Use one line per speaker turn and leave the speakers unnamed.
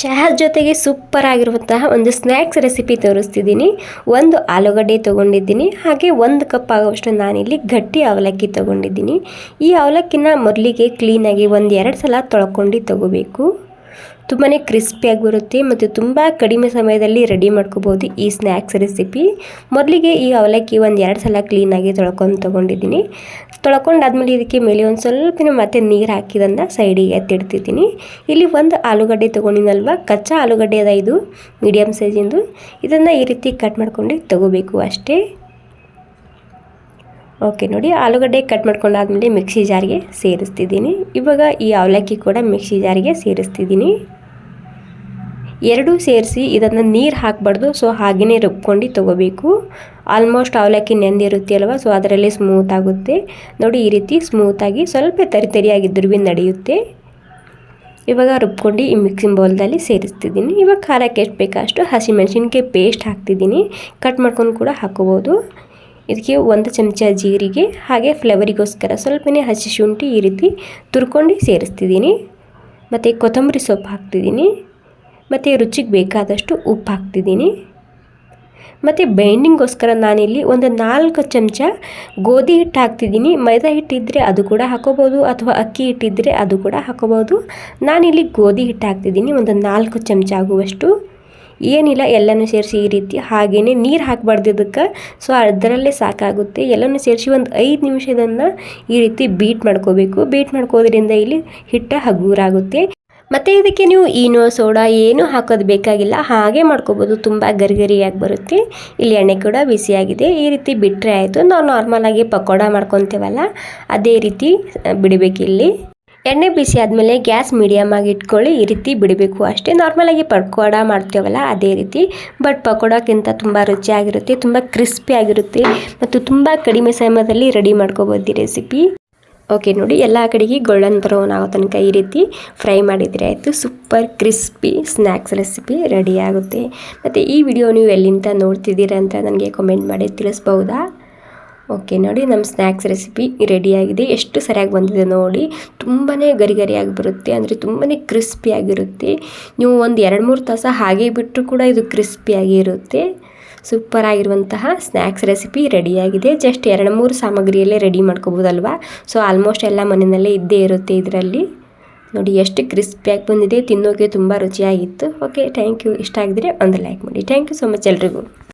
ಚಹಾ ಜೊತೆಗೆ ಸೂಪರ್ ಆಗಿರುವಂತಹ ಒಂದು ಸ್ನ್ಯಾಕ್ಸ್ ರೆಸಿಪಿ ತೋರಿಸ್ತಿದ್ದೀನಿ. ಒಂದು ಆಲೂಗಡ್ಡೆ ತೊಗೊಂಡಿದ್ದೀನಿ, ಹಾಗೆ 1 ಕಪ್ ಆಗುವಷ್ಟು ನಾನಿಲ್ಲಿ ಗಟ್ಟಿ ಅವಲಕ್ಕಿ ತೊಗೊಂಡಿದ್ದೀನಿ. ಈ ಅವಲಕ್ಕಿನ ಮೊದಲಿಗೆ ಕ್ಲೀನಾಗಿ 1-2 ಸಲ ತೊಳ್ಕೊಂಡು ತಗೋಬೇಕು. ತುಂಬಾ ಕ್ರಿಸ್ಪಿಯಾಗಿ ಬರುತ್ತೆ ಮತ್ತು ತುಂಬ ಕಡಿಮೆ ಸಮಯದಲ್ಲಿ ರೆಡಿ ಮಾಡ್ಕೋಬೋದು ಈ ಸ್ನ್ಯಾಕ್ಸ್ ರೆಸಿಪಿ. ಮೊದಲಿಗೆ ಈ ಅವಲಕ್ಕಿ 1-2 ಸಲ ಕ್ಲೀನಾಗಿ ತೊಳ್ಕೊಂಡಿದ್ದೀನಿ. ತೊಳ್ಕೊಂಡಾದ್ಮೇಲೆ ಇದಕ್ಕೆ ಮೇಲೆ ಒಂದು ಸ್ವಲ್ಪ ಮತ್ತೆ ನೀರು ಹಾಕಿದನ್ನು ಸೈಡಿಗೆ ಎತ್ತಿಡ್ತಿದ್ದೀನಿ. ಇಲ್ಲಿ ಒಂದು ಆಲೂಗಡ್ಡೆ ತೊಗೊಂಡಿನಲ್ವ, ಕಚ್ಚಾ ಆಲೂಗಡ್ಡೆ ಅದ, ಇದು ಮೀಡಿಯಮ್ ಸೈಜಿಂದು. ಇದನ್ನು ಈ ರೀತಿ ಕಟ್ ಮಾಡ್ಕೊಂಡು ತಗೋಬೇಕು ಅಷ್ಟೇ. ಓಕೆ ನೋಡಿ, ಆಲೂಗಡ್ಡೆ ಕಟ್ ಮಾಡ್ಕೊಂಡಾದ್ಮೇಲೆ ಮಿಕ್ಸಿ ಜಾರಿಗೆ ಸೇರಿಸ್ತಿದ್ದೀನಿ. ಇವಾಗ ಈ ಅವಲಕ್ಕಿ ಕೂಡ ಮಿಕ್ಸಿ ಜಾರಿಗೆ ಸೇರಿಸ್ತಿದ್ದೀನಿ. ಎರಡೂ ಸೇರಿಸಿ ಇದನ್ನು ನೀರು ಹಾಕಬಾರ್ದು, ಸೊ ಹಾಗೆಯೇ ರುಬ್ಕೊಂಡು ತೊಗೋಬೇಕು. ಆಲ್ಮೋಸ್ಟ್ ಅವಲಕ್ಕಿ ನೆಂದಿರುತ್ತೆ ಅಲ್ವ, ಸೊ ಅದರಲ್ಲಿ ಸ್ಮೂತ್ ಆಗುತ್ತೆ ನೋಡಿ. ಈ ರೀತಿ ಸ್ಮೂತಾಗಿ ಸ್ವಲ್ಪ ತರಿಯಾಗಿದ್ದರೂ ಭೀ ನಡೆಯುತ್ತೆ. ಇವಾಗ ರುಬ್ಕೊಂಡು ಈ ಮಿಕ್ಸಿಂಗ್ ಬೌಲ್ದಲ್ಲಿ ಸೇರಿಸ್ತಿದ್ದೀನಿ. ಇವಾಗ ಖಾರಕ್ಕೆ ಎಷ್ಟು ಬೇಕೋ ಅಷ್ಟು ಹಸಿಮೆಣಸಿನ್ಕಾಯಿ ಪೇಸ್ಟ್ ಹಾಕ್ತಿದ್ದೀನಿ. ಕಟ್ ಮಾಡ್ಕೊಂಡು ಕೂಡ ಹಾಕೋಬೋದು. ಇದಕ್ಕೆ 1 ಚಮಚ ಜೀರಿಗೆ, ಹಾಗೆ ಫ್ಲೇವರಿಗೋಸ್ಕರ ಸ್ವಲ್ಪನೇ ಹಸಿ ಶುಂಠಿ ಈ ರೀತಿ ತುರ್ಕೊಂಡು ಸೇರಿಸ್ತಿದ್ದೀನಿ. ಮತ್ತು ಕೊತ್ತಂಬರಿ ಸೊಪ್ಪು ಹಾಕ್ತಿದ್ದೀನಿ. ಮತ್ತು ರುಚಿಗೆ ಬೇಕಾದಷ್ಟು ಉಪ್ಪು ಹಾಕ್ತಿದ್ದೀನಿ. ಮತ್ತು ಬೈಂಡಿಂಗೋಸ್ಕರ ನಾನಿಲ್ಲಿ 4 ಚಮಚ ಗೋಧಿ ಹಿಟ್ಟು ಹಾಕ್ತಿದ್ದೀನಿ. ಮೈದಾ ಹಿಟ್ಟಿದ್ದರೆ ಅದು ಕೂಡ ಹಾಕೋಬೋದು, ಅಥವಾ ಅಕ್ಕಿ ಹಿಟ್ಟಿದ್ದರೆ ಅದು ಕೂಡ ಹಾಕೋಬೋದು. ನಾನಿಲ್ಲಿ ಗೋಧಿ ಹಿಟ್ಟು ಹಾಕ್ತಿದ್ದೀನಿ 4 ಚಮಚ ಆಗುವಷ್ಟು. ಏನಿಲ್ಲ, ಎಲ್ಲನೂ ಸೇರಿಸಿ ಈ ರೀತಿ ಹಾಗೆಯೇ ನೀರು ಹಾಕಬಾರ್ದು ಇದಕ್ಕೆ, ಸೊ ಅದರಲ್ಲೇ ಸಾಕಾಗುತ್ತೆ. ಎಲ್ಲನೂ ಸೇರಿಸಿ 5 ನಿಮಿಷ ಇದನ್ನು ಈ ರೀತಿ ಬೀಟ್ ಮಾಡ್ಕೋಬೇಕು. ಬೀಟ್ ಮಾಡ್ಕೋದ್ರಿಂದ ಇಲ್ಲಿ ಹಿಟ್ಟು ಹಗುರಾಗುತ್ತೆ. ಮತ್ತು ಇದಕ್ಕೆ ನೀವು ಈನೋ ಸೋಡಾ ಏನೂ ಹಾಕೋದು ಬೇಕಾಗಿಲ್ಲ, ಹಾಗೆ ಮಾಡ್ಕೋಬೋದು. ತುಂಬ ಗರಿಗರಿಯಾಗಿ ಬರುತ್ತೆ. ಇಲ್ಲಿ ಎಣ್ಣೆ ಕೂಡ ಬಿಸಿಯಾಗಿದೆ. ಈ ರೀತಿ ಬಿಟ್ಟರೆ ಆಯಿತು. ನಾವು ನಾರ್ಮಲಾಗಿ ಪಕೋಡ ಮಾಡ್ಕೊತೇವಲ್ಲ, ಅದೇ ರೀತಿ ಬಿಡಬೇಕಿಲ್ಲಿ. ಎಣ್ಣೆ ಬಿಸಿ ಆದಮೇಲೆ ಗ್ಯಾಸ್ ಮೀಡಿಯಮ್ ಆಗಿ ಇಟ್ಕೊಳ್ಳಿ. ಈ ರೀತಿ ಬಿಡಬೇಕು ಅಷ್ಟೇ. ನಾರ್ಮಲಾಗಿ ಪಕೋಡ ಮಾಡ್ತೇವಲ್ಲ ಅದೇ ರೀತಿ, ಬಟ್ ಪಕೋಡಕ್ಕಿಂತ ತುಂಬ ರುಚಿಯಾಗಿರುತ್ತೆ, ತುಂಬ ಕ್ರಿಸ್ಪಿ ಆಗಿರುತ್ತೆ ಮತ್ತು ತುಂಬ ಕಡಿಮೆ ಸಮಯದಲ್ಲಿ ರೆಡಿ ಮಾಡ್ಕೋಬೋದು ಈ ರೆಸಿಪಿ. ಓಕೆ ನೋಡಿ, ಎಲ್ಲ ಕಡೆಗೆ ಗೋಲ್ಡನ್ ಬ್ರೌನ್ ಆಗೋ ತನಕ ಈ ರೀತಿ ಫ್ರೈ ಮಾಡಿದರೆ ಆಯಿತು. Super crispy snacks recipe ready ಆಗುತ್ತೆ. ಮತ್ತು ಈ ವಿಡಿಯೋ ನೀವು ಎಲ್ಲಿಂದ ನೋಡ್ತಿದ್ದೀರಾ ಅಂತ ನನಗೆ ಕಮೆಂಟ್ ಮಾಡಿ ತಿಳಿಸ್ಬೋದಾ? ಓಕೆ ನೋಡಿ, ನಮ್ಮ ಸ್ನ್ಯಾಕ್ಸ್ ರೆಸಿಪಿ ರೆಡಿಯಾಗಿದೆ. ಎಷ್ಟು ಸರಿಯಾಗಿ ಬಂದಿದೆ ನೋಡಿ. ತುಂಬಾ ಗರಿಗರಿಯಾಗಿ ಬರುತ್ತೆ, ಅಂದರೆ ತುಂಬಾ ಕ್ರಿಸ್ಪಿಯಾಗಿರುತ್ತೆ. ನೀವು 1-2-3 ತಾಸು ಹಾಗೆ ಬಿಟ್ಟರು ಕೂಡ ಇದು ಕ್ರಿಸ್ಪಿಯಾಗಿ ಇರುತ್ತೆ. ಸೂಪರ್ ಆಗಿರುವಂತಹ ಸ್ನ್ಯಾಕ್ಸ್ ರೆಸಿಪಿ ರೆಡಿಯಾಗಿದೆ. ಜಸ್ಟ್ 2-3 ಸಾಮಗ್ರಿಯಲ್ಲೇ ರೆಡಿ ಮಾಡ್ಕೋಬೋದಲ್ವಾ. ಸೊ ಆಲ್ಮೋಸ್ಟ್ ಎಲ್ಲ ಮನೆಯಲ್ಲೇ ಇದ್ದೇ ಇರುತ್ತೆ ಇದರಲ್ಲಿ. ನೋಡಿ ಎಷ್ಟು ಕ್ರಿಸ್ಪಿಯಾಗಿ ಬಂದಿದೆ, ತಿನ್ನೋಕೆ ತುಂಬ ರುಚಿಯಾಗಿತ್ತು. Okay, thank you. ಇಷ್ಟ ಆಗಿದ್ರೆ ಒಂದು ಲೈಕ್ ಮಾಡಿ. ಥ್ಯಾಂಕ್ ಯು ಸೊ ಮಚ್ ಎಲ್ರಿಗೂ.